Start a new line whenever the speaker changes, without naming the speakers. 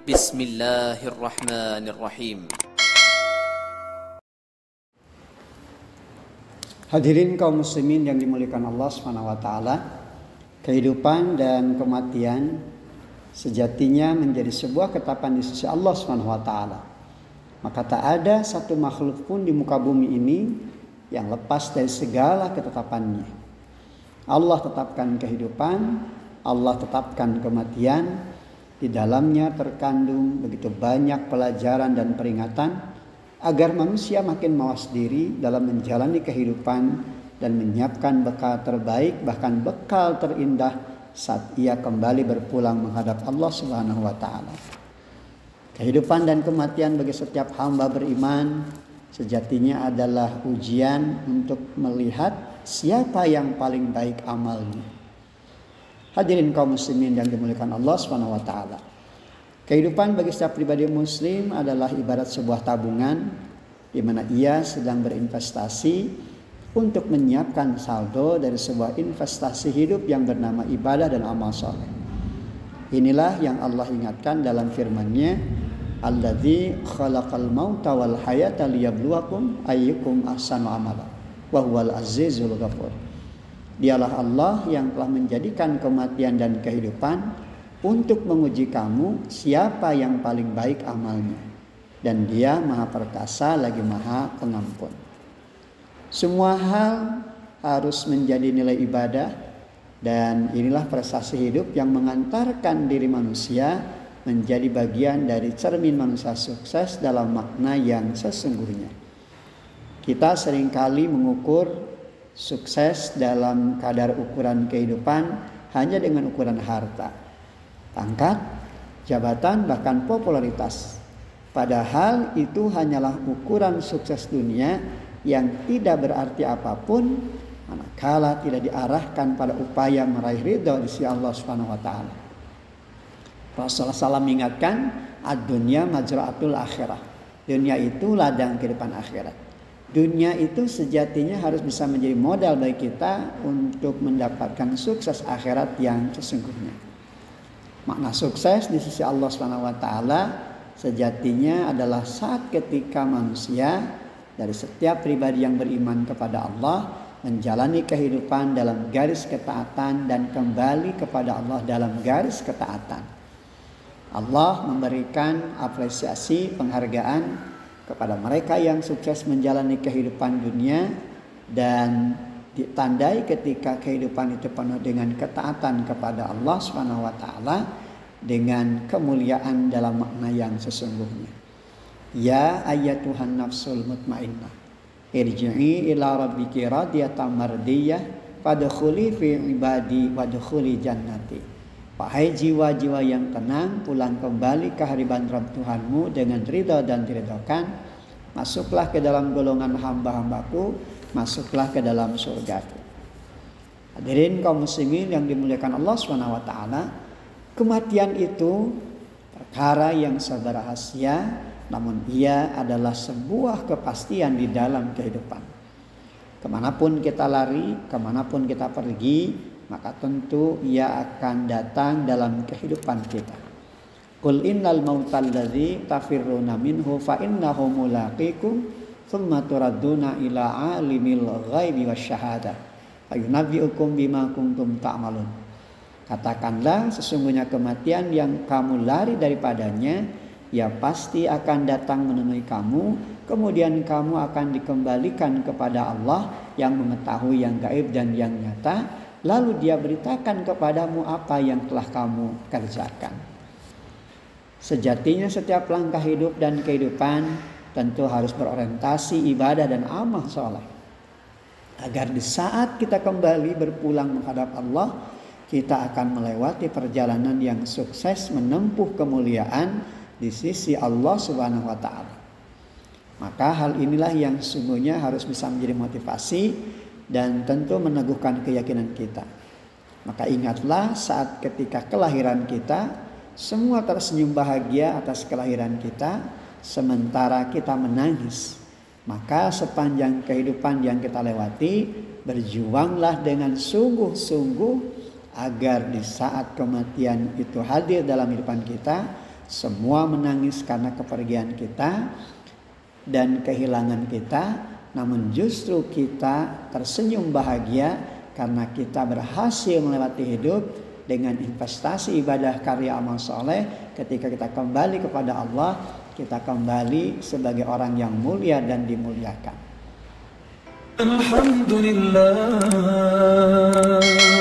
Bismillahirrahmanirrahim.
Hadirin kaum muslimin yang dimuliakan Allah Subhanahu wa taala, kehidupan dan kematian sejatinya menjadi sebuah ketetapan di sisi Allah Subhanahu wa taala. Maka tak ada satu makhluk pun di muka bumi ini yang lepas dari segala ketetapannya. Allah tetapkan kehidupan, Allah tetapkan kematian. Di dalamnya terkandung begitu banyak pelajaran dan peringatan agar manusia makin mawas diri dalam menjalani kehidupan dan menyiapkan bekal terbaik, bahkan bekal terindah saat ia kembali berpulang menghadap Allah Subhanahu wa taala. Kehidupan dan kematian bagi setiap hamba beriman sejatinya adalah ujian untuk melihat siapa yang paling baik amalnya. Hadirin kaum muslimin yang dimuliakan Allah Subhanahu wa taala. Kehidupan bagi setiap pribadi muslim adalah ibarat sebuah tabungan di mana ia sedang berinvestasi untuk menyiapkan saldo dari sebuah investasi hidup yang bernama ibadah dan amal saleh. Inilah yang Allah ingatkan dalam firman-Nya, "Alladzi khalaqal mauta wal hayata liyabluwakum ayyukum ahsanu amala wa huwal azizul ghafur." Dialah Allah yang telah menjadikan kematian dan kehidupan untuk menguji kamu siapa yang paling baik amalnya. Dan Dia Maha Perkasa lagi Maha Pengampun. Semua hal harus menjadi nilai ibadah, dan inilah prestasi hidup yang mengantarkan diri manusia menjadi bagian dari cermin manusia sukses dalam makna yang sesungguhnya. Kita seringkali mengukur sukses dalam kadar ukuran kehidupan hanya dengan ukuran harta, pangkat, jabatan, bahkan popularitas. Padahal itu hanyalah ukuran sukses dunia yang tidak berarti apapun manakala tidak diarahkan pada upaya meraih ridha di sisi Allah Subhanahu wa taala. Rasulullah SAW mengingatkan, ad-dunya majra'atul akhirah. Dunia itu ladang kehidupan akhirat. Dunia itu sejatinya harus bisa menjadi modal bagi kita untuk mendapatkan sukses akhirat yang sesungguhnya. Makna sukses di sisi Allah Subhanahu wa taala sejatinya adalah saat ketika manusia dari setiap pribadi yang beriman kepada Allah menjalani kehidupan dalam garis ketaatan dan kembali kepada Allah dalam garis ketaatan. Allah memberikan apresiasi, penghargaan kepada mereka yang sukses menjalani kehidupan dunia dan ditandai ketika kehidupan itu penuh dengan ketaatan kepada Allah Subhanahu wa taala dengan kemuliaan dalam makna yang sesungguhnya. Ya ayyatuhan nafsul mutmainnah, irji'i ila rabbiki radiyatan mardiyah fadkhuli fi ibadi wadkhuli jannati. Wahai jiwa-jiwa yang tenang, pulang kembali ke hadirat Rabb Tuhanmu dengan ridha dan diridhokan. Masuklah ke dalam golongan hamba-hambaku, masuklah ke dalam surgaku. Hadirin kaum muslimin yang dimuliakan Allah Subhanahu wa taala, kematian itu perkara yang rahasia, namun ia adalah sebuah kepastian di dalam kehidupan. Kemanapun kita lari, kemanapun kita pergi, maka tentu ia akan datang dalam kehidupan kita. Qul innal mautal ladzi tafirruna minhu fa innahu mulaqikum tsumma turadduna ila alimil ghaibi wasyahadah ayunabbiukum bima kuntum ta'malun. Katakanlah, sesungguhnya kematian yang kamu lari daripadanya ia pasti akan datang menemui kamu, kemudian kamu akan dikembalikan kepada Allah yang mengetahui yang gaib dan yang nyata. Lalu Dia beritakan kepadamu apa yang telah kamu kerjakan. Sejatinya setiap langkah hidup dan kehidupan tentu harus berorientasi ibadah dan amal soleh. Agar di saat kita kembali berpulang menghadap Allah, kita akan melewati perjalanan yang sukses menempuh kemuliaan di sisi Allah Subhanahu wa taala. Maka hal inilah yang sungguhnya harus bisa menjadi motivasi dan tentu meneguhkan keyakinan kita. Maka ingatlah saat ketika kelahiran kita, semua tersenyum bahagia atas kelahiran kita, sementara kita menangis. Maka sepanjang kehidupan yang kita lewati, berjuanglah dengan sungguh-sungguh agar di saat kematian itu hadir dalam kehidupan kita, Semua menangis karena kepergian kita dan kehilangan kita, namun justru kita tersenyum bahagia karena kita berhasil melewati hidup dengan investasi ibadah karya amal soleh. Ketika kita kembali kepada Allah, kita kembali sebagai orang yang mulia dan dimuliakan.
Alhamdulillah.